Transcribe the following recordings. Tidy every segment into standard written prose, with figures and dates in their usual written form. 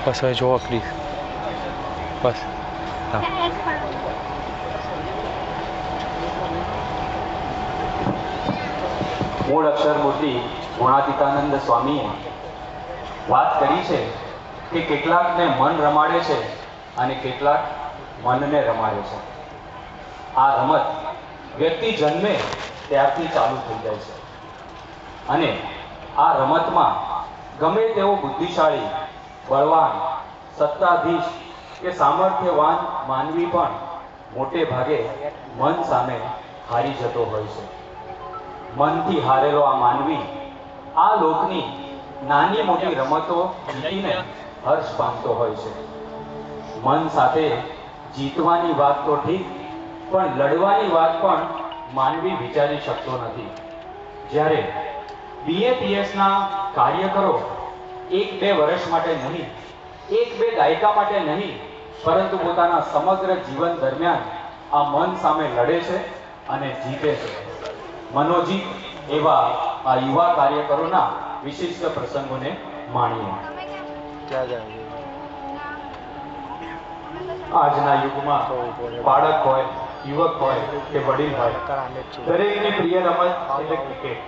બસ હવે જોવો પ્લીઝ બસ મૂળ અક્ષરમૂર્તિ ગુણાતીતાનંદ સ્વામીએ વાત કરી છે કે કેટલાકને મન રમાડે છે અને કેટલાક મનને રમાડે છે. આ રમત વ્યક્તિ જન્મે ત્યારથી ચાલુ થઈ જાય છે અને આ રમતમાં ગમે તેવો બુદ્ધિશાળી, બળવાન, સત્તાધીશ કે સામર્થ્યવાન માનવી પણ મોટે ભાગે મન સામે હારી જતો હોય છે. મનથી હારેલો આ માનવી આ લોકની નાની મોટી રમતો જીતીને હર્ષ પામતો હોય છે. મન સાથે જીતવાની વાત તો ઠીક, પણ લડવાની વાત પણ માનવી વિચારી શકતો નથી. જ્યારે BAPSના કાર્યકરો 1-2 વર્ષ માટે નહીં, 1-2 દાયકા માટે નહીં, પરંતુ પોતાના સમગ્ર જીવન દરમિયાન આ મન સામે લડે છે અને જીતે છે. મનોજીત એવા આ યુવા કાર્યકરોના વિશિષ્ટ પ્રસંગોને માણીએ. આજના યુગમાં બાળક હોય, યુવક હોય કે વડીલ હોય, દરેકની પ્રિય રમત એટલે ક્રિકેટ.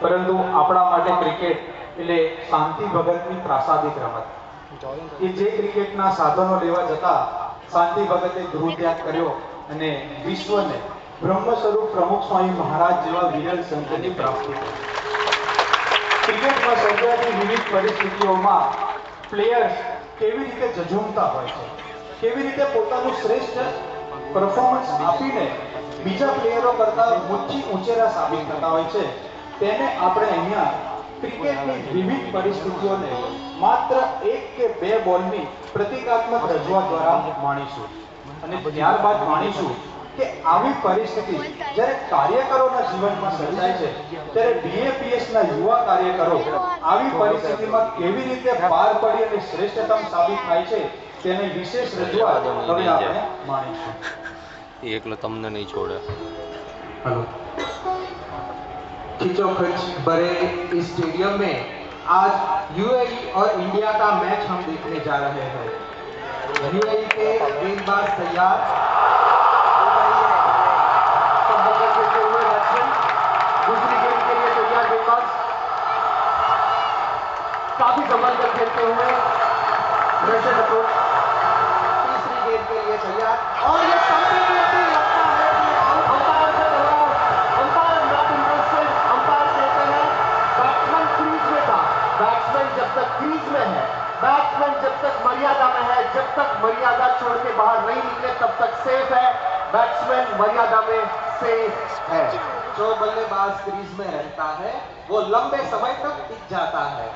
પરંતુ આપણા માટે ક્રિકેટ એટલે શાંતિ ભગતની પ્રાસાદિક રમત કે જે ક્રિકેટના સાધનો લેવા જતા શાંતિ ભગતે ગૃહ ત્યાગ કર્યો અને વિશ્વને બ્રહ્મ સ્વરૂપ પ્રમુખ સ્વામી મહારાજ જેવા વિરલ સંતની પ્રાપ્તિ થઈ. ક્રિકેટમાં સર્જાતી વિવિધ પરિસ્થિતિઓમાં પ્લેયર્સ કેવી રીતે ઝઝૂમતા હોય છે, કેવી રીતે પોતાનું શ્રેષ્ઠ પરફોર્મન્સ આપીને બીજા પ્લેયરો કરતા ઊંચી ઊંચેરા સાબિત થતા હોય છે, તેને આપણે અહીંયા ક્રિકેટની વિવિધ પરિસ્થિતિઓને માત્ર 1 કે 2 બોલની પ્રતિકાત્મક રજૂઆત દ્વારા માણીશું. અને ત્યારબાદ માણીશું કે આવી પરિસ્થિતિ જ્યારે કાર્યકરોના જીવનમાં સર્જાય છે ત્યારે BAPSના યુવા કાર્યકરો આવી પરિસ્થિતિમાં કેવી રીતે પાર પડી અને શ્રેષ્ઠતમ સાબિત થાય છે તેની વિશેષ રજૂઆત હવે આપણે માણીશું. એકલો તમને નહીં છોડે. हेलो, खिंचोखच भरे इस स्टेडियम में आज UAE और इंडिया का मैच हम देखने जा रहे हैं. UAE के गेंदबाज तैयार, दूसरी गेंद के लिए तैयार गेंदबाज, काफी संभल कर खेलते हुए रशियन अप्रोच, तीसरी गेंद के लिए तैयार और ये कंप्लीटली लगता है कि अंपायर से दबाव, अंपायर नॉट इंटरेस्टेड, अंपायर कहते हैं बैट्समैन क्रीज में था. बैट्समैन जब तक क्रीज में है, बैट्समैन जब तक मर्यादा में है, जब तक मर्यादा छोड़ के बाहर नहीं निकले तब तक सेफ है. बैट्समैन मर्यादा में सेफ है. जो बल्लेबाज क्रीज में रहता है वो लंबे समय तक टिक जाता है.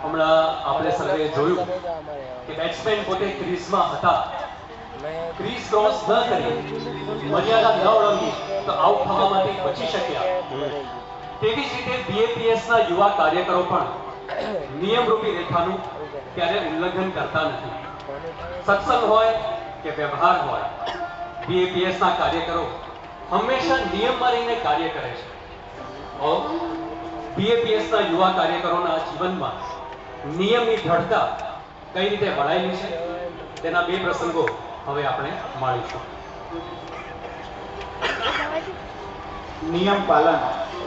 હમણાં આપણે સર્વે જોયું કે બેટ્સમેન પોતે ક્રીઝમાં હતા, ક્રીઝ ક્રોસ ન કરી, મર્યાદા ન ઓળંગી તો આઉટ થવામાંથી બચી શક્યા. તેવી જ રીતે BAPSના યુવા કાર્યકરો પણ નિયમરૂપી રેખાનું ક્યારે ઉલ્લંઘન કરતા નથી. સત્સંગ હોય કે વ્યવહાર હોય, BAPSના કાર્યકરો હંમેશા નિયમમાં રહીને કાર્ય કરે છે. BAPSના યુવા કાર્યકરોના જીવનમાં નિયમની દ્રઢતા કઈ રીતે વળાયેલી છે તેના 2 પ્રસંગો હવે આપણે માણીશું. નિયમ પાલન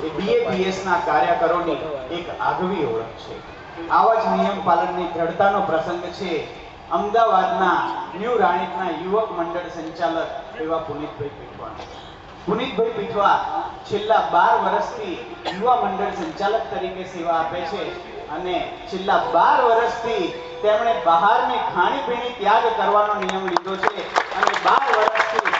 એ BAPSના કાર્યકરોની એક આગવી ઓળખ છે. આવા જ નિયમ પાલનની દ્રઢતાનો પ્રસંગ છે અમદાવાદના ન્યૂ રાણીપના યુવક મંડળ સંચાલક એવા પુનિતભાઈ પીઠવા. પુનિતભાઈ પીઠવા છેલ્લા 12 વર્ષથી યુવા મંડળ સંચાલક તરીકે સેવા આપે છે અને છેલ્લા 12 વર્ષથી તેમણે બહારની ખાણીપીણી ત્યાગ કરવાનો નિયમ લીધો છે અને 12 વર્ષથી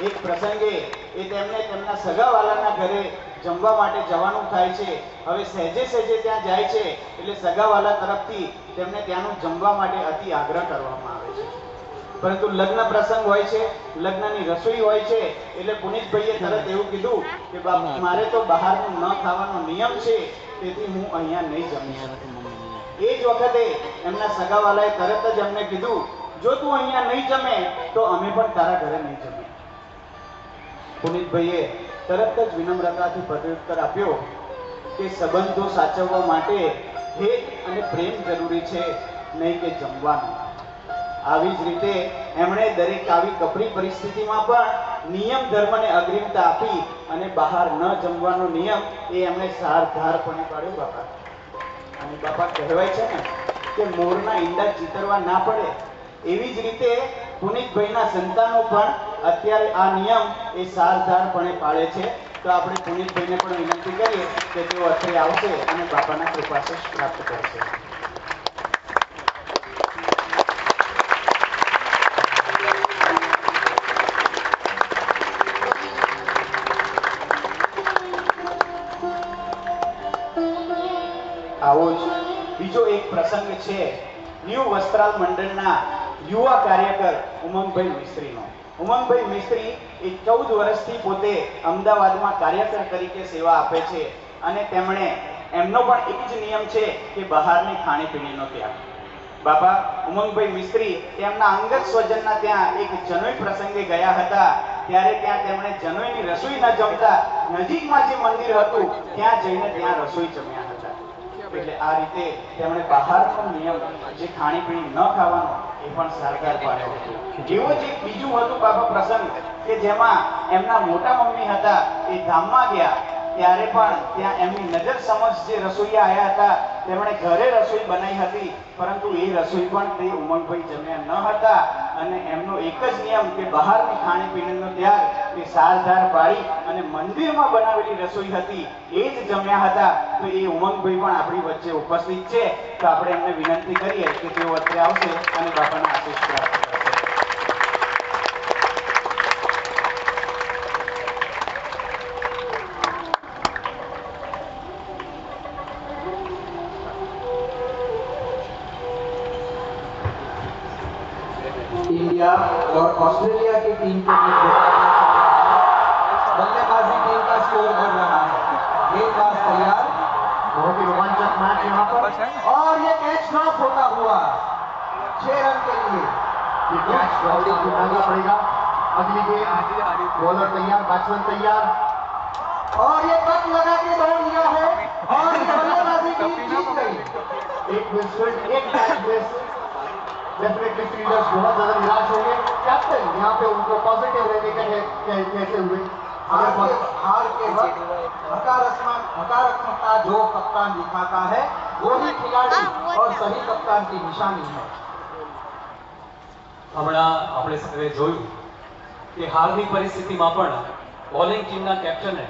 એક પ્રસંગે એ તેમને તેમના સગાવાલાના ઘરે જમવા માટે જવાનું થાય છે. હવે સહેજે સહેજે ત્યાં જાય છે એટલે સગાવાલા તરફથી તેમને ત્યાંનું જમવા માટે અતિ આગ્રહ કરવામાં આવે છે. પરંતુ લગ્ન પ્રસંગ હોય છે, લગ્નની રસોઈ હોય છે એટલે પુનિતભાઈએ તરત એવું કીધું કે મારે તો બહારનું ન ખાવાનો નિયમ છે, તેથી હું અહીંયા નહીં જમી શકું. એ જ વખતે એમના સગાવાલાએ તરત જ એમને કીધું, જો તું અહીંયા નહીં જમે તો અમે પણ તારા ઘરે નહીં જમીએ. પુનિતભાઈએ તરત જ વિનમ્રતાથી પ્રત્યુત્તર આપ્યો કે સંબંધો સાચવવા માટે હેત અને પ્રેમ જરૂરી છે, નહીં કે જમવાનું. આવી જ રીતે એમણે દરેક આવી કપરી પરિસ્થિતિમાં પણ નિયમ ધર્મને અગ્રિમતા આપી અને બહાર ન જમવાનો નિયમ એ એમણે સારધારપણે પાડ્યો બાપા. અને બાપા કહેવાય છે ને કે મોરના ઈંડા ચીતરવા ના પડે, એવી જ રીતે પુનિતભાઈના સંતાનો પણ અત્યારે આ નિયમ એ સારધારપણે પાળે છે. તો આપણે પુનિતભાઈને પણ વિનંતી કરીએ કે તેઓ અત્રે આવશે અને બાપાના કૃપાશીષ પ્રાપ્ત કરશે. આવો જ બીજો એક પ્રસંગ છે ન્યૂ વસ્ત્રાલ મંડળના યુવા કાર્યકર ઉમંગભાઈ મિસ્ત્રીનો. ઉમંગભાઈ મિસ્ત્રી એ 14 વર્ષથી પોતે અમદાવાદમાં કાર્યકર તરીકે સેવા આપે છે અને તેમણે એમનો પણ એક જ નિયમ છે કે બહારની ખાણીપીણીનો ત્યાગ. બાપા ઉમંગભાઈ મિસ્ત્રી તેમના અંગત સ્વજનના ત્યાં એક જનોઈ પ્રસંગે ગયા હતા, ત્યારે ત્યાં તેમણે જનોઈની રસોઈ ન જમતા નજીકમાં જે મંદિર હતું ત્યાં જઈને ત્યાં રસોઈ જમ્યા હતા. એટલે આ રીતે તેમણે બહારનો નિયમ જે ખાણીપીણી ન ખાવાનો એ પણ સરકાર પાડ્યો હતો. જેવો જ એક બીજું હતું બાપા પ્રસંગ કે જેમાં એમના મોટા મમ્મી હતા એ ધામમાં ગયા ત્યારે પણ ત્યાં એમની નજર સમક્ષ જે રસોઈયા આવ્યા હતા તેમણે ઘરે રસોઈ બનાવી હતી, પરંતુ એ રસોઈ પણ તે ઉમંગભાઈ જમ્યા ન હતા અને એમનો એક જ નિયમ કે બહારની ખાણીપીણીનો ત્યાગ તે સારધાર પાડી અને મંદિરમાં બનાવેલી રસોઈ હતી એ જ જમ્યા હતા. તો એ ઉમંગભાઈ પણ આપણી વચ્ચે ઉપસ્થિત છે, તો આપણે એમને વિનંતી કરીએ કે તેઓ અત્રે આવશે અને બાપાના આશીષ પ્રાપ્ત કરશે. इंडिया और ऑस्ट्रेलिया की टीम के बीच बल्लेबाजी टीम का स्कोर बढ़ रहा है. गेंदबाज तैयार, बहुत ही रोमांचक मैच यहाँ पर और ये कैच ड्रॉप होता हुआ 6 रन के लिए. ये कैच ड्रॉप करना पड़ेगा. अगली गेंद, बॉलर तैयार, बैट्समैन तैयार और ये कट लगा के दौड़ लिया है और ये बल्लेबाजी टीम जीत गई. एक मिनट, एक मैच मिस. डेफिनेटली फील्डर्स बहुत ज्यादा निराश होंगे. कैप्टन यहाँ पे उनको पॉजिटिव रहने का कहते हुए हार के वक्त हकारात्मकता जो कप्तान दिखाता है वो ही खिलाड़ी और सही कप्तान की निशानी है. હમણાં આપણે સર્વે જોયું કે હારની પરિસ્થિતિમાં પણ બોલિંગ ટીમના કેપ્ટને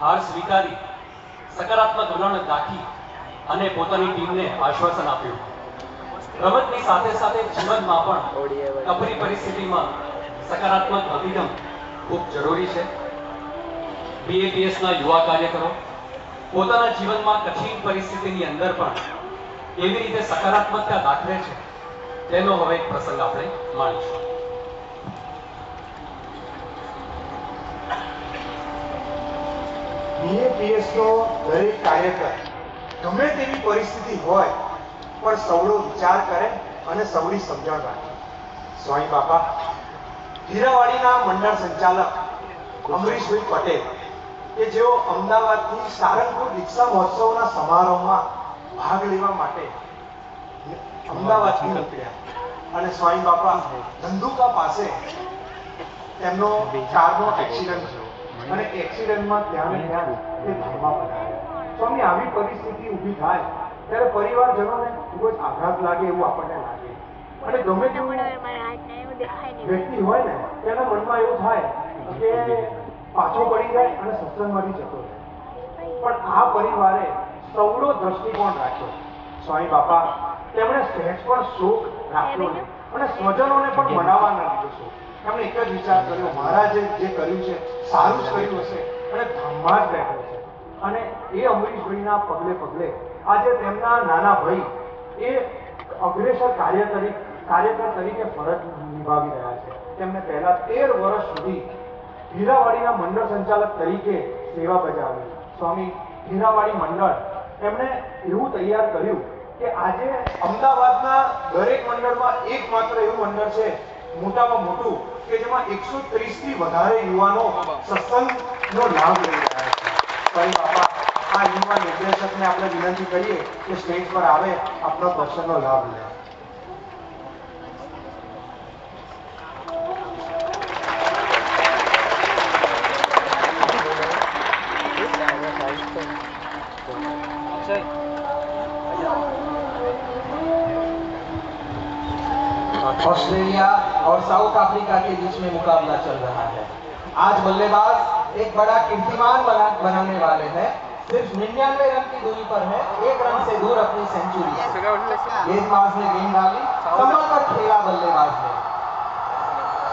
હાર સ્વીકારી સકારાત્મક વલણ દાખી અને પોતાની ટીમને આશ્વાસન આપ્યું. રમતની સાથે સાથે જીવનમાં પણ કપરી પરિસ્થિતિમાં સકારાત્મક અભિગમ ખૂબ જરૂરી છે. બીએપીએસના યુવા કાર્યકરો પોતાના જીવનમાં કઠિન પરિસ્થિતિની અંદર પણ કેવી રીતે સકારાત્મકતા દાખવે છે તેનો હવે એક પ્રસંગ આપણે માણીશું. બીએપીએસ નો દરેક કાર્યકર ગમે તેવી પરિસ્થિતિ હોય પણ સૌનો વિચાર કરે અને સૌની સમજણ રાખે. સ્વામી બાપા હીરાવાડીના મંડળ સંચાલક અમરીશભાઈ પટેલ કે જેઓ અમદાવાદથી સારંગપુર દીક્ષા મહોત્સવના સમારોહમાં ભાગ લેવા માટે અમદાવાદથી નીકળ્યા અને સ્વામી બાપા ધંધુકા પાસે તેમનો કારનો એક્સિડન્ટ થયો અને એક્સિડન્ટમાં ત્યાં તે ધામમાં પધાર્યા. સ્વામી આવી પરિસ્થિતિ ઊભી થાય ત્યારે પરિવારજનોને ખૂબ જ આઘાત લાગે એવું આપણને લાગે અને ગમે તેવું વ્યક્તિ હોય ને તેના મનમાં એવું થાય કે પાછો પડી જાય અને સત્સંગમાંથી જતો રહે. પણ આ પરિવારે સૌનો દ્રષ્ટિકોણ રાખ્યો. સ્વામી બાપા તેમણે સહેજ પણ શોક રાખ્યો નહીં અને સ્વજનોને પણ મનાવવા ન દીધો શોક. એમણે એક જ વિચાર કર્યો, મહારાજે જે કર્યું છે સારું જ કર્યું હશે અને ધામમાં જ બેઠો છે. અને એ અમરીશભાઈના પગલે પગલે આજે તેમના નાના ભાઈ એ અગ્રેસર કાર્યકર તરીકે ફરજ નિભાવી રહ્યા છે. તેમને પહેલા 13 વર્ષ સુધી હીરાવાડીના મંડળ સંચાલક તરીકે સેવા બજાવી. સ્વામી હીરાવાડી મંડળ એમણે એવું તૈયાર કર્યું કે આજે અમદાવાદના દરેક મંડળમાં એકમાત્ર એવું મંડળ છે મોટામાં મોટું કે જેમાં 130 થી વધારે યુવાનો સત્સંગનો લાભ લઈ રહ્યા છે. સ્વામી બાપા આ યુવા નિર્દેશકને આપણે વિનંતી કરીએ કે સ્ટેજ પર આવે, આપનો દર્શનનો લાભ લે. ऑस्ट्रेलिया और साउथ अफ्रीका के बीच में मुकाबला चल रहा है. आज बल्लेबाज एक बड़ा कीर्तिमान बनाने वाले हैं. सिर्फ 99 रन की दूरी पर है, 1 रन से दूर अपनी सेंचुरी से. गेंदबाज ने गेंद डाली, संभल कर खेला बल्लेबाज ने.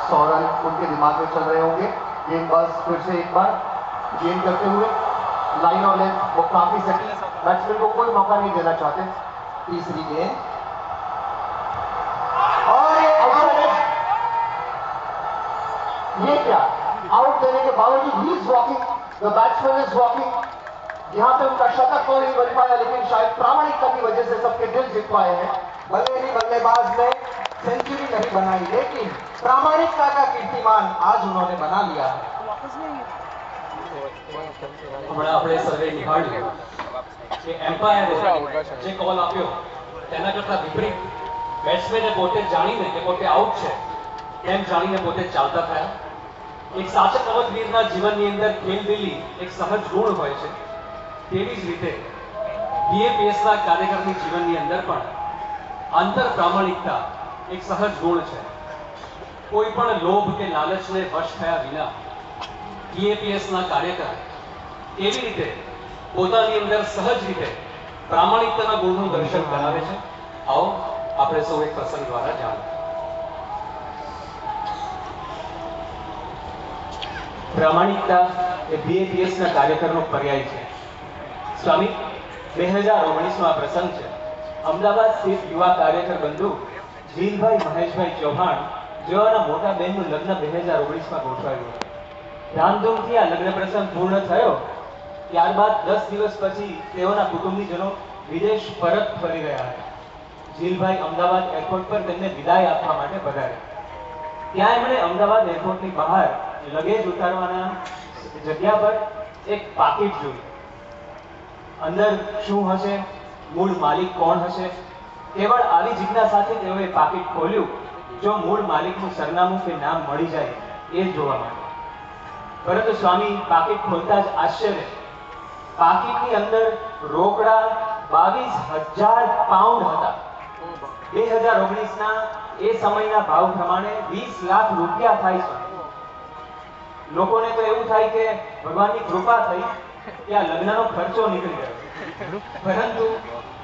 100 रन उनके दिमाग में चल रहे होंगे. गेंदबाज फिर से एक बार गेंद करते हुए लाइन और लेंथ वो काफी सटी, बैट्समैन को कोई मौका नहीं देना चाहते. तीसरी गेंद और ये क्या आउट देने के बावजूद he is walking, the batsman is walking. यहाँ पे उनका शतक तो नहीं बन पाया, लेकिन शायद प्रामाणिकता की वजह से सबके दिल जीत पाए हैं. भले ही बल्लेबाज ने सेंचुरी नहीं बनाई, लेकिन प्रामाणिकता का कीर्तिमान आज उन्होंने बना लिया है. હમણાં આપણે સર્વે નિહાળ્યું કે એમ્પાયરે જે કોલ આપ્યો તેના કરતા વિપરીત બેટ્સમેને પોતે જાણીને કે પોતે આઉટ છે તેમ જાણીને પોતે ચાલતા થયા. એક સાચા રમતવીરના જીવનની અંદર ખેલદિલી એક સહજ ગુણ હોય છે. તેવી જ રીતે બીએપીએસના કાર્યકરની જીવનની અંદર પણ આંતર પ્રામાણિકતા એક સહજ ગુણ છે. કોઈ પણ લોભ કે લાલચને વશ થયા વિના બીએપીએસના કાર્યકર એવી રીતે પોતાની અંદર સહજ રીતે પ્રામાણિકતાના ગુણનું દર્શન કરાવે છે. આવો આપણે સૌ એક પ્રસંગ દ્વારા જાણીએ. પ્રામાણિકતા એ બીએપીએસના કાર્યકરનો પર્યાય છે. સ્વામી 2019નો આ પ્રસંગ છે. અમદાવાદ સ્થિત યુવા કાર્યકર બંધુ જીલભાઈ મહેશભાઈ ચૌહાણ જેઓના મોટા બહેનનું લગ્ન 2019માં ગોઠવાયું હતું. ધામધૂમથી આ લગ્ન પ્રસંગ પૂર્ણ થયો. ત્યારબાદ 10 દિવસ પછી તેઓના કુટુંબીજનો વિદેશ પરત ફરી રહ્યા હતા. જીલભાઈ અમદાવાદ એરપોર્ટ પર તેમને વિદાય આપવા માટે પધાર્યા. ત્યાં એમણે અમદાવાદ એરપોર્ટની બહાર લગેજ ઉતારવાના જગ્યા પર એક પાકીટ જોયું. અંદર શું હશે, મૂળ માલિક કોણ હશે, કેવળ આવી જિજ્ઞાસા સાથે તેઓએ પાકીટ ખોલ્યું. જો મૂળ માલિકનું સરનામું કે નામ મળી જાય એ જ જોવા માટે. પરંતુ સ્વામી પાકીટ ખોલતા જ આશ્ચર્ય. પાકીટની અંદર રોકડા 22,000 પાઉન્ડ હતા. 2019ના એ સમયના ભાવ પ્રમાણે 20 લાખ રૂપિયા થાય છે. લોકોને તો એવું થાય કે ભગવાનની કૃપા થઈ કે આ લગ્નનો ખર્ચો નીકળી ગયો. પરંતુ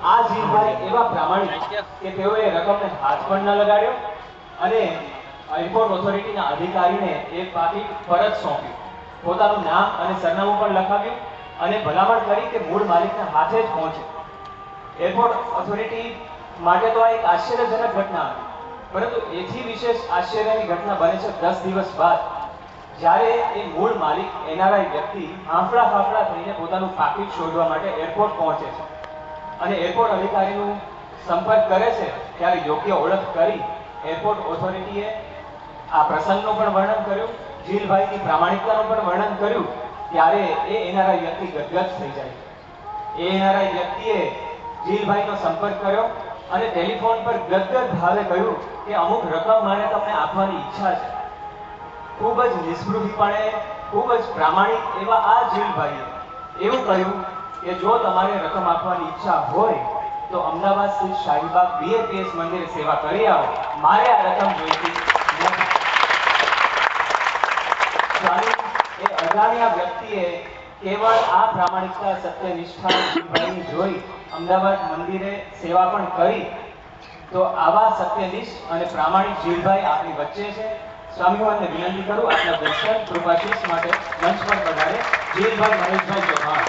આ જીલભાઈ એવા પ્રામાણિક કે તેઓએ રકમને હાથ પણ ન લગાડ્યો અને એરપોર્ટ ઓથોરિટીના અધિકારીને એ પાકીટ પરત સોંપ્યું. પોતાનું નામ અને સરનામું પણ લખાવ્યું અને ભલામણ કરી કે મૂળ માલિકના હાથે જ પહોંચે. એરપોર્ટ ઓથોરિટી માટે તો આ એક આશ્ચર્યજનક ઘટના હતી. પરંતુ એથી વિશેષ આશ્ચર્યની ઘટના બને છે 10 દિવસ બાદ, જ્યારે એ મૂળ માલિક એનઆરઆઈ વ્યક્તિ હાંફળા ફાફડા થઈને પોતાનું પાકીટ શોધવા માટે એરપોર્ટ પહોંચે છે અને એરપોર્ટ અધિકારીનું સંપર્ક કરે છે. ત્યારે યોગ્ય ઓળખ કરી એરપોર્ટ ઓથોરિટીએ આ પ્રસંગનું પણ વર્ણન કર્યું, જીલભાઈની પ્રામાણિકતાનું પણ વર્ણન કર્યું. ત્યારે એ એનઆરઆઈ વ્યક્તિ ગદગદ થઈ જાય છે. એ એનઆરઆઈ વ્યક્તિએ જીલભાઈનો સંપર્ક કર્યો અને ટેલિફોન પર ગદગદ ભાવે કહ્યું કે અમુક રકમ મારે તમને આપવાની ઈચ્છા છે. ખૂબ જ નિસ્પૃહીપણે, ખૂબ જ પ્રામાણિક એવા આ જીલભાઈએ એવું કહ્યું કે જો તમારે રકમ આપવાની ઈચ્છા હોય તો અમદાવાદ સ્થિત શાહીબાગ બીએપીએસ મંદિરે સેવા કરી આવો, મારે આ રકમ જોઈતી નથી. સ્વામી એ અજાણ્યા વ્યક્તિએ કેવળ આ પ્રામાણિકતા, સત્યનિષ્ઠા જીલભાઈની જોઈ અમદાવાદ મંદિરે સેવા પણ કરી. તો આવા સત્યનિષ્ઠ અને પ્રામાણિક જીલભાઈ આપણી વચ્ચે છે. સ્વામી હું આપને વિનંતી કરું આપના દર્શન કૃપાશીષ માટે મંચ પર પધારે જીલભાઈ મહેશભાઈ ચૌહાણ.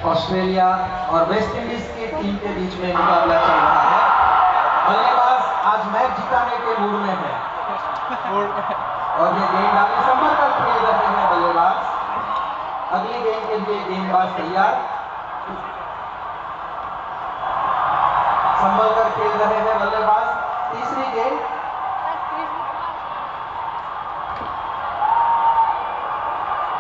ऑस्ट्रेलिया और वेस्ट इंडीज की टीम के बीच में मुकाबला चल रहा है. बल्लेबाज आज मैच जिताने के मूड में है और ये गेंदबाजी संभल कर खेल रहे हैं बल्लेबाज. अगली गेंद के लिए गेंदबाज तैयार. संभल कर खेल रहे हैं बल्लेबाज। तीसरी गेंद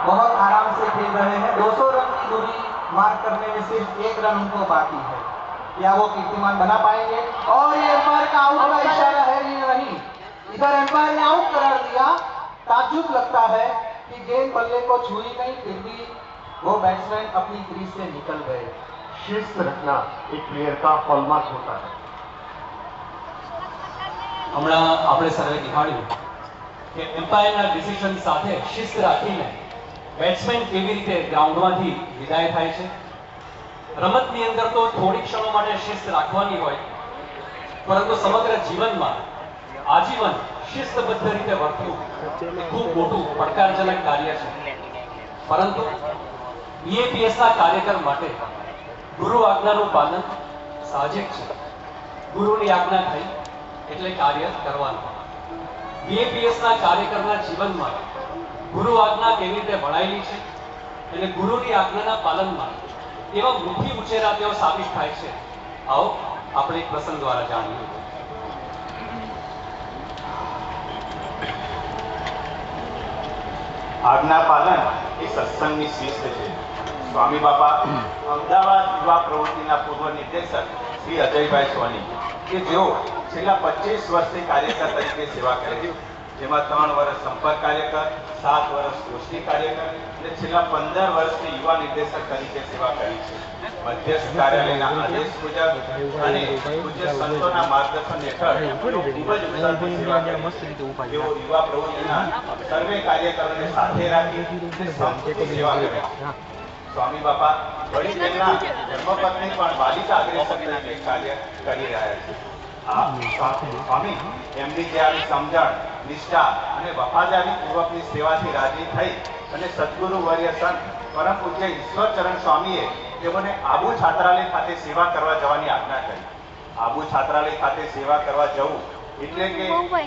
बहुत आराम से खेल रहे हैं। 200 रन की दूरी मार्क करने में सिर्फ 1 रन उनको बाकी है। क्या वो कीर्तिमान बना पाएंगे? और ये एम्पायर का आउट का इशारा है, ये नहीं, इधर एम्पायर ने आउट करार दिया। ताज्जुब लगता है कि गेंद बल्ले को छुई नहीं, फिर भी वो बैट्समैन अपनी क्रीज से निकल गए। शिस्त रखना एक प्लेयर का हॉलमार्क होता है। હમણાં આપણે સર્વે દેખાડ્યું કે એમ્પાયરના ડિસિઝન સાથે શિસ્ત રાખીને બેટ્સમેન કેવી રીતે ગ્રાઉન્ડમાંથી વિદાય થાય છે. રમતની અંદર તો થોડી ક્ષણો માટે શિસ્ત રાખવાની હોય, પરંતુ સમગ્ર જીવનમાં આજીવન શિસ્તબદ્ધ રીતે વર્તવું એ ખૂબ મોટું પડકારજનક કાર્ય છે. પરંતુ બીએપીએસના કાર્યકર માટે ગુરુ આજ્ઞાનું પાલન સાહજિક છે. ગુરુની આજ્ઞા થઈ એટલે કાર્ય કરવાનું. બીએપીએસના કાર્યકરના જીવનમાં ગુરુ આજ્ઞા કેવી રીતે વણાયેલી છે અને ગુરુની આજ્ઞાના પાલનમાં એવા મુખી ઉછેરા તેઓ સાબિત થાય છે. આવો આપણે એક પ્રસંગ દ્વારા જાણીએ. આજ્ઞા પાલન એ સત્સંગની શિસ્ત છે. સ્વામી બાપા અમદાવાદ યુવા પ્રવૃત્તિના પૂર્વ નિર્દેશક શ્રી અજયભાઈ સોની કે જેઓ છેલ્લા 25 વર્ષથી કાર્યકર તરીકે સેવા કરે છે, જેમાં 3 વર્ષ સંપર્ક કાર્યકર, 7 વર્ષ ગોષ્ઠી કાર્યકર અને છેલ્લા 15 વર્ષથી યુવા નિર્દેશક તરીકે સેવા કરી છે. મધ્યસ્થ કાર્યાલયના આદેશ મુજબ અને પૂજ્ય સંતોના માર્ગદર્શન હેઠળ ખૂબ જ ઉત્સાહથી સેવા કરે છે. તેઓ યુવા પ્રવૃત્તિના સર્વે કાર્યકરોને સાથે રાખી સંપૂર્ણ સેવા કરે છે. સ્વામી બાપા વળી તેમના ધર્મપત્ની પણ બાલિકા અગ્રેસર તરીકે કાર્ય કરી રહ્યા છે. સ્વામી એમની જે આવી સમજણ, નિષ્ઠા અને વફાદારી પૂર્વકની સેવાથી રાજી થઈ અને સદગુરુ વર્ય સંત પરમ પૂજ્ય ઈશ્વરચરણ સ્વામીએ તેઓને આબુ છાત્રાલય ખાતે સેવા કરવા જવાની આજ્ઞા કરી. આબુ છાત્રાલય ખાતે સેવા કરવા જવું એટલે કે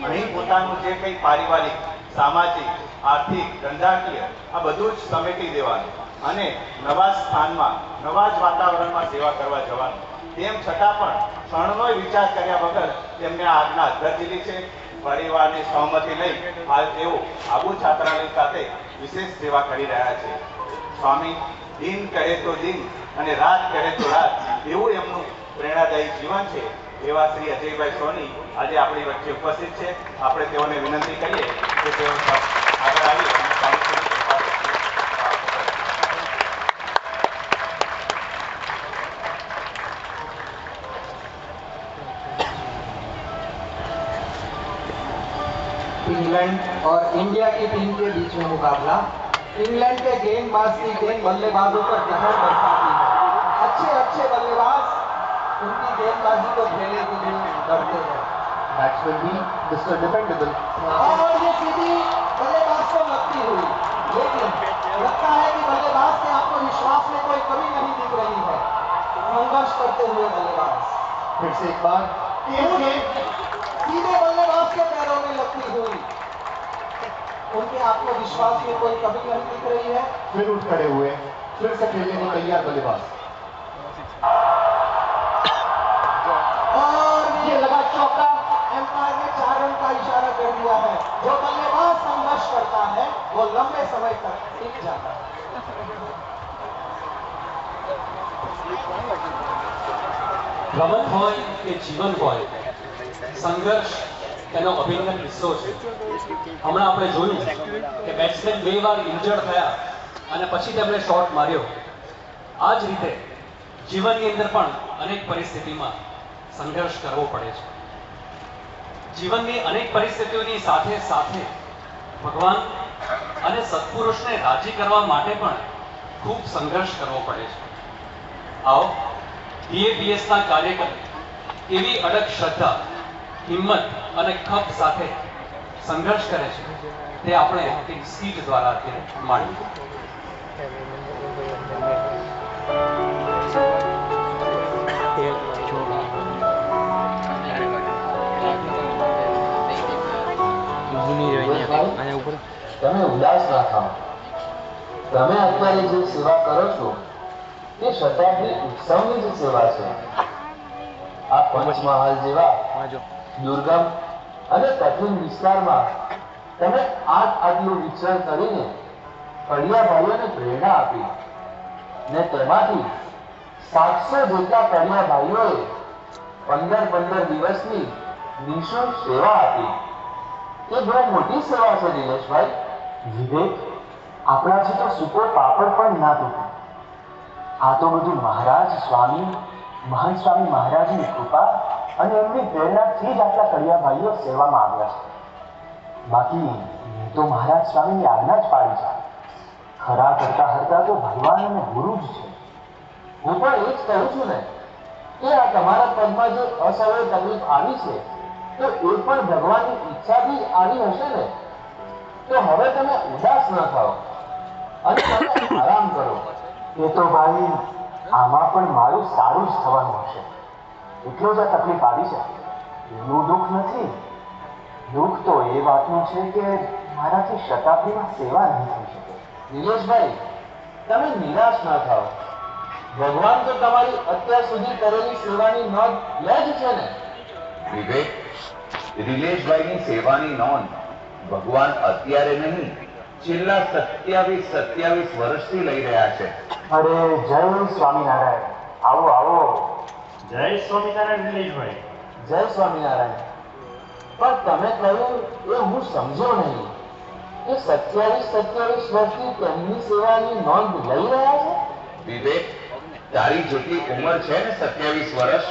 અહીં પોતાનું જે કંઈ પારિવારિક, સામાજિક, આર્થિક, ધંધાકીય આ બધું જ સમેટી દેવાનું અને નવા સ્થાનમાં, નવા જ વાતાવરણમાં સેવા કરવા જવાનું. તેમ છતાં પણ ક્ષણનોય વિચાર કર્યા વગર તેમને આ આજ્ઞા અધર દીધી છે. પરિવારની સહમતિ લઈ હાલ તેઓ આબુ છાત્રાલય ખાતે વિશેષ સેવા કરી રહ્યા છે. સ્વામી દિન કહે તો દિન અને રાત કહે તો રાત એવું એમનું પ્રેરણાદાયી જીવન છે. એવા શ્રી અજયભાઈ સોની આજે આપણી વચ્ચે ઉપસ્થિત છે. આપણે તેઓને વિનંતી કરીએ કે તેઓ આગળ આવી અને સ્વામી इंग्लैंड और इंडिया की टीम के बीच में मुकाबला। इंग्लैंड के गेंदबाज की गेंद बल्लेबाजों पर कहर बरसाती है। अच्छे अच्छे बल्लेबाज उनकी गेंदबाजी को खेलने के लिए डरते हैं। बैट्समैन भी मिस्टर डिपेंडेबल। और ये सीधी बल्लेबाज को लगती हुई, लेकिन लगता है कि बल्लेबाज के आत्मविश्वास में कोई कमी नहीं दिख रही है। संघर्ष करते हुए बल्लेबाज फिर से एक बार सीधे बल्लेबाज के पैरों में लगती हुई, उनके आत्मविश्वास में कोई कमी नहीं दिख रही है। फिर उठ खड़े हुए, फिर से खेलने को तैयार बल्लेबाज। और ये लगा चौका। एम्पायर ने 4 रन का इशारा कर दिया है। जो बल्लेबाज संघर्ष करता है वो लंबे समय तक टिक जाता है। રમત હોય કે જીવન હોય, સંઘર્ષ તેનો અભિન્ન હિસ્સો છે. હમણાં આપણે જોયું કે બેટ્સમેન 2 વાર ઇન્જર્ડ થયા અને પછી તેમણે શોટ માર્યો. આ જ રીતે જીવનની અંદર પણ અનેક પરિસ્થિતિમાં સંઘર્ષ કરવો પડે છે. જીવનની અનેક પરિસ્થિતિઓની સાથે સાથે ભગવાન અને સત્પુરુષને રાજી કરવા માટે પણ ખૂબ સંઘર્ષ કરવો પડે છે. આવો બીએપીએસના કાર્યકર એવી અડગ શ્રદ્ધા, હિંમત અને ખપ સાથે સંઘર્ષ કરે છે તે આપણે એક સ્પીચ દ્વારા અત્યારે માણીએ. તમે ઉદાસ ના થાઓ. તમે અત્યારે જે સેવા કરો છો તે શ્રદ્ધાથી ઉત્સવની જ સેવા છે. આ પંચમહાલ જેવા દુર્ગમ અને કઠિન વિસ્તારમાં તમે આટલું વિચરણ કરીને કડિયા ભાઈઓને પ્રેરણા આપી ને તેમાંથી 700 જેટલા કડિયા ભાઈઓએ 15 દિવસની નિઃશુલ્ક સેવા આપી. એ બહુ મોટી સેવા છે નિલેશભાઈ. વિવેક, આપણાથી તો સૂકો પાપડ પણ ના તૂટે. આ તો બધું મહારાજ સ્વામી મહાન સ્વામી મહારાજની કૃપા અને એમની પ્રેરણાથી જ આટલા કડિયા ભાઈઓ સેવામાં આવ્યા છે. બાકી મેં તો મહારાજ સ્વામીની આજ્ઞા જ પાડી છે. ખરા કરતા હરતા તો ભગવાન અને ગુરુ જ છે. હું પણ એ જ કહું છું ને કે આ તમારા પગમાં જે અસહ્ય તકલીફ આવી છે તો એ પણ ભગવાનની ઈચ્છાથી જ આવી હશે ને. તો હવે તમે ઉદાસ ન થાઓ અને તમે આરામ કરો. એ તો ભાઈ આમાં પણ મારું સારું જ થવાનું હશે. એટલો જ આ તકલીફ આવી છે. એનું દુઃખ નથી. દુઃખ તો એ વાતનું છે કે મારાથી શતાબ્દીમાં સેવા નહીં થઈ શકે. નિલેશભાઈ, તમે નિરાશ ન થાઓ. ભગવાન તો તમારી અત્યાર સુધી કરેલી સેવાની નોંધ લે જ છે ને. વિવેક, નિલેશભાઈની સેવાની નોંધ ભગવાન અત્યારે નહીં, છેલ્લા 27 વર્ષથી લઈ રહ્યા છે. અરે જય સ્વામિનારાયણ. આવો આવો. જય સ્વામિનારાયણ નિલેશભાઈ. જય સ્વામિનારાયણ. પણ તમે કહ્યું એ હું સમજ્યો નહીં કે 27 વર્ષથી તેમની સેવાની નોંધ લઈ રહ્યા છે. વિવેક, તારી જેટલી ઉંમર છે ને 27 વર્ષ,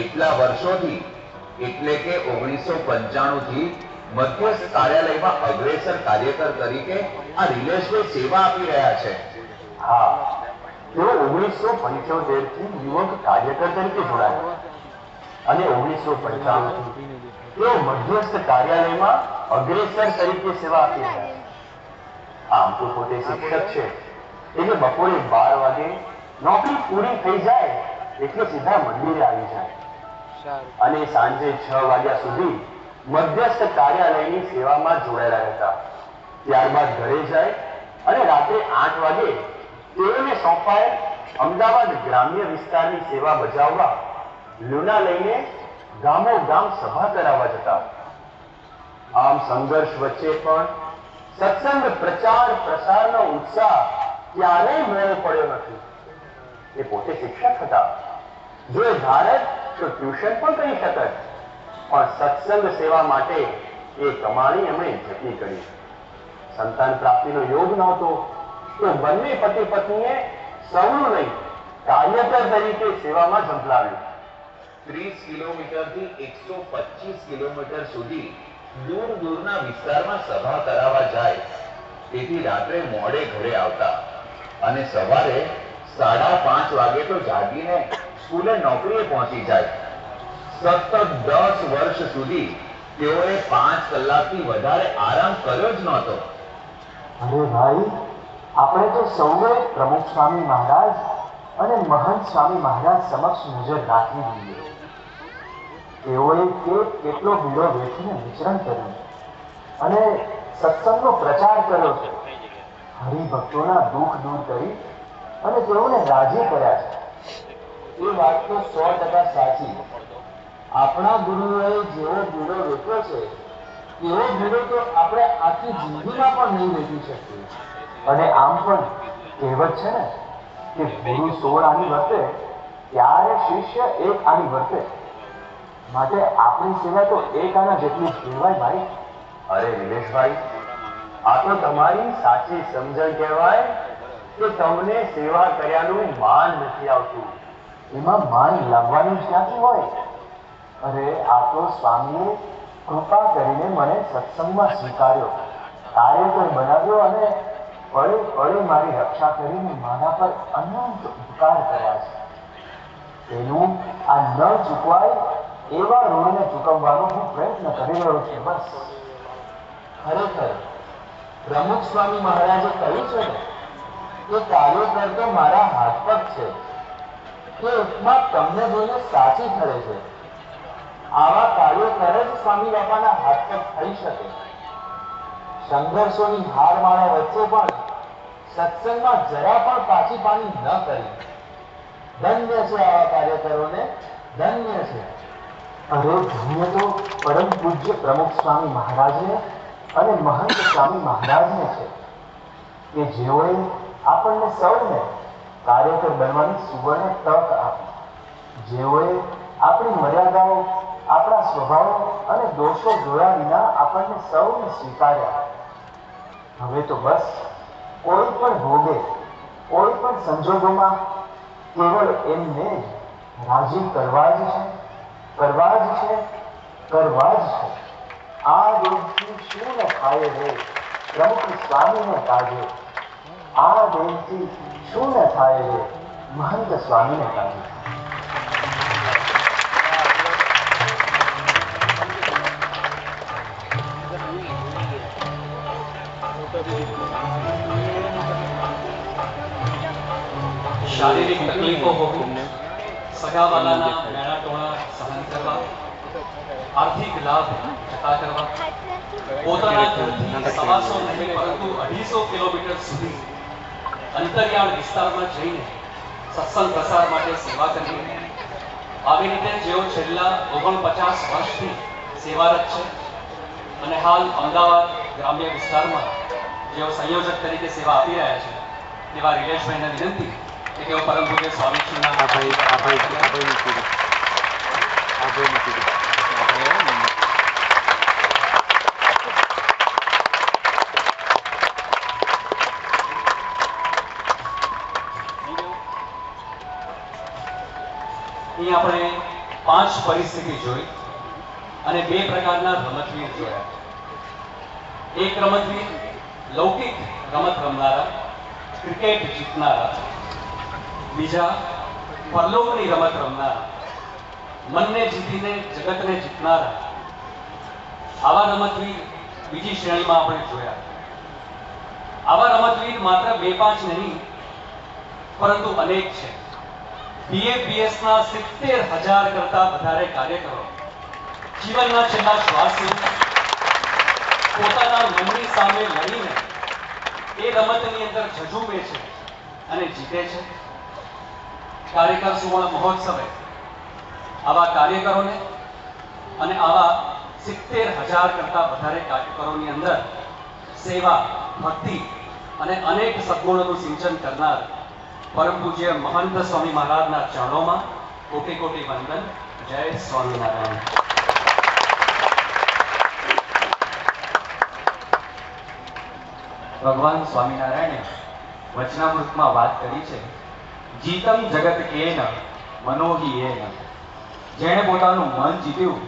એટલા વર્ષોથી એટલે કે 1995 થી મધ્યસ્થ કાર્યાલયમાં અગ્રેસર કાર્યકર તરીકે આ નિલેશભાઈ સેવા આપી રહ્યા છે. હા, તેઓ 1975 થી યુવક કાર્યકર તરીકે જોડાયા અને 1995 થી તેઓ મધ્યસ્થ કાર્યાલયમાં અગ્રેસર તરીકે સેવા આપી રહ્યા. આમ તો પોતે શિક્ષક છે એટલે બપોરે 12 વાગે નોકરી પૂરી થઈ જાય એટલે સીધા મંદિરે આવી જાય અને સાંજે 6 વાગ્યા સુધી મધ્યસ્થ કાર્યાલયની સેવામાં જોડાયેલા રહેતા. ત્યારબાદ ઘરે જાય અને રાત્રે 8 વાગે તેઓને સોંપાયેલ અમદાવાદ ગ્રામ્ય વિસ્તારની સેવા બજાવવા લુના લઈને ગામો ગામ સભા કરાવવા જતા. આમ સંઘર્ષ વચ્ચે પણ સત્સંગ પ્રચાર પ્રસારનો ઉત્સાહ ક્યારેય મેળ પડ્યો નથી. એ પોતે શિક્ષક હતા. જો એ ધારે તો ટ્યુશન પણ કરી શકત, પણ સત્સંગ સેવા માટે એ કમાણી એમણે જતી કરી. સંતાન પ્રાપ્તિનો યોગ નહોતો તો બંને પતિ પત્નીએ સૌનું નહીં કાર્યકર તરીકે સેવામાં ઝંપલાવ્યું. 30 કિલોમીટરથી 125 કિલોમીટર સુધી દૂરના વિસ્તારમાં સભા કરાવવા જાય. તેથી રાત્રે મોડે ઘરે આવતા અને સવારે 5:30 વાગે તો જાગીને સ્કૂલે નોકરીએ પહોંચી જાય. સતત 10 વર્ષ સુધી તેઓએ 5 કલાકથી વધારે આરામ કર્યો જ નહોતો. અરે ભાઈ, આપણે તો સૌએ પ્રમુખ સ્વામી મહારાજ અને મહંત સ્વામી મહારાજ સમક્ષ નજર રાખવી જોઈએ. તેઓએ કેટલો ભીડો વેઠીને વિચરણ કર્યું અને સત્સંગનો પ્રચાર કર્યો છે. હરિભક્તોના દુઃખ દૂર કરી અને તેઓને રાજી કર્યા છે. એ વાત તો 100% સાચી. આપણા ગુરુઓએ જેવો ભીડો વેઠ્યો છે તેવો ભીડો તો આપણે આખી જિંદગીમાં પણ નહીં વેઠી શકીએ. અને આમ પણ કહેવત છે ને કે ગુરુ 16 આની વર્તે ત્યારે શિષ્ય 1 આની વર્તે. માટે આપણી સેવા તો 1 આના જેટલી જ કહેવાય ભાઈ. અરે નિલેશભાઈ, આ તો તમારી સાચી સમજણ કહેવાય કે તમને સેવા કર્યાનું માન નથી આવતું. એમાં માન લાવવાનું જ ક્યાંથી હોય? અરે આ તો સ્વામીએ કૃપા કરીને મને સત્સંગમાં સ્વીકાર્યો, કાર્યકર બનાવ્યો અને પળે પળે મારી રક્ષા કરીને મારા પર અનંત ઉપકાર કર્યા છે. તેનું આ ન ચૂકવાય એવા ઋણને ચૂકવવાનો હું પ્રયત્ન કરી રહ્યો છું. બસ. ખરેખર પ્રમુખ સ્વામી મહારાજે કહ્યું છે ને કે કાર્યકર તો મારા હાથ પગ છે. તે ઉપમા તમને જોઈને સાચી ઠરે છે. આવા કાર્યકર જ સ્વામી બાપાના હાથ પગ થઈ શકે. સંઘર્ષોની હારમાળા વચ્ચે પણ સત્સંગમાં જરા પણ પાછી પાણી ન કરી. ધન્ય છે આવા કાર્યકરોને ધન્ય છે. અરે ધન્ય તો પરમ પૂજ્ય પ્રમુખ સ્વામી મહારાજને અને મહંત સ્વામી મહારાજને છે કે જેઓએ આપણને સૌને કાર્યકર બનવાની સુવર્ણ તક આપી, જેઓએ આપણી મર્યાદાઓ, આપણા સ્વભાવો અને દોષો જોયા વિના આપણને સૌને સ્વીકાર્યા. હવે તો બસ કોઈ પણ ભોગે, કોઈ પણ સંજોગોમાં કેવળ એમને જ રાજી કરવા જ છે, કરવા જ છે, કરવા જ છે. આ દેવથી શું ન થાય રે પ્રમુખ સ્વામીને કાજે, આ દેવથી શું ન થાય રે મહંત સ્વામીને કાજે. શારીરિક તકલીફો હોવી, સગાવાલાના મેળા ટોળા સહન કરવા, આર્થિક લાભ જતા કરવા, પોતાના ઘરથી 125 નહીં પરંતુ 250 કિલોમીટર સુધી અંતરિયાળ વિસ્તારમાં જઈને સત્સંગ પ્રસાર માટે સેવા કરવી, આવી રીતે જેઓ છેલ્લા 49 વર્ષથી સેવારત છે અને હાલ અમદાવાદ ગ્રામ્ય વિસ્તારમાં જેઓ સંયોજક તરીકે સેવા આપી રહ્યા છે તેવા રિલેશભાઈને વિનંતી કે તેઓ પરમ પૂજ્ય સ્વામીશ્રીના અહીં આપણે 5 પરિસ્થિતિ જોઈ અને 2 પ્રકારના રમતવીર જોયા. એક રમતવીર લૌકિક રમત રમનારા, ક્રિકેટ જીતનારા, બીજા પરલોકની રમત રમનારા, મનને જીતીને જગતને જીતનારા. આવા રમતવીર બીજી શ્રેણીમાં આપણે જોયા. આવા રમતવીર માત્ર 2-5 નહીં પરંતુ અનેક છે. BAPSના 70,000 કરતા વધારે કાર્યકરો જીવનના છેલ્લા શ્વાસ સુધી પોતાના મનની સામે લડીને એ રમતની અંદર ઝઝૂમે છે અને જીતે છે. કાર્યકર સુવર્ણ મહોત્સવે આવા કાર્યકરોને અને આવા 70,000 કરતા વધારે કાર્યકરોની અંદર સેવા, ભક્તિ અને અનેક સદ્ગુણોનું સિંચન કરનાર પરમ પૂજ્ય મહંત સ્વામી મહારાજના ચરણોમાં કોટી કોટી વંદન. જય સ્વામિનારાયણ. ભગવાન સ્વામિનારાયણે વચનામૃતમાં વાત કરી છે, જીતમ જગત કેન મનોહી એન. જેણે પોતાનું મન જીત્યું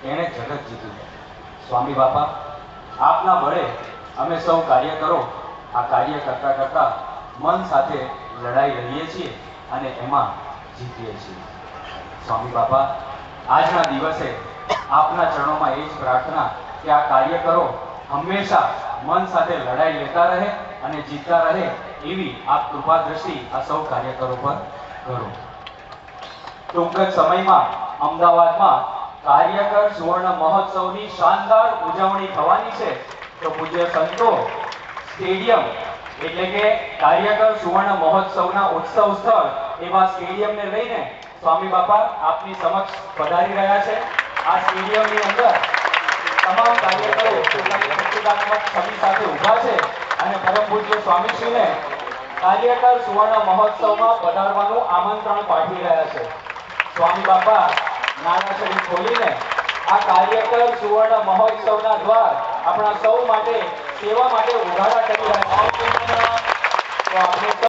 તેણે જગત જીત્યું. સ્વામી બાપા, આપના બળે અમે સૌ કાર્યકરો આ કાર્ય કરતા કરતા મન સાથે લડાઈ લડીએ છીએ અને એમાં જીતીએ છીએ. સ્વામી બાપા, આજના દિવસે આપના ચરણોમાં એ જ પ્રાર્થના કે આ કાર્યકરો હંમેશા મન સાથે લડાઈ લેતા રહે અને જીતતા રહે એવી આપ કૃપા દ્રષ્ટિ આ સૌ કાર્યકરો પર કરો. ટૂંક જ સમયમાં અમદાવાદમાં કાર્યકર સુવર્ણ મહોત્સવની શાનદાર ઉજવણી થવાની છે. તો પૂજ્ય સંતો સ્ટેડિયમ એટલે કે કાર્યકર સુવર્ણ મહોત્સવના ઉત્સવ સ્થળ એવા સ્ટેડિયમને લઈને સ્વામી બાપા આપની સમક્ષ પધારી રહ્યા છે. આ સ્ટેડિયમની અંદર તમામ કાર્યકરો પોતાની પ્રતિકાત્મક છબી સાથે ઊભા છે અને પરમ પૂજ્ય સ્વામીશ્રીને કાર્યકર સુવર્ણ મહોત્સવમાં પધારવાનું આમંત્રણ પાઠવી રહ્યા છે. સ્વામી બાપા નાના શરીર ખોલીને આ કાર્યકર સુવર્ણ મહોત્સવના દ્વાર આપણા સૌ માટે સેવા માટે ઉઘાડા કરી રહ્યા છે. તો આપણે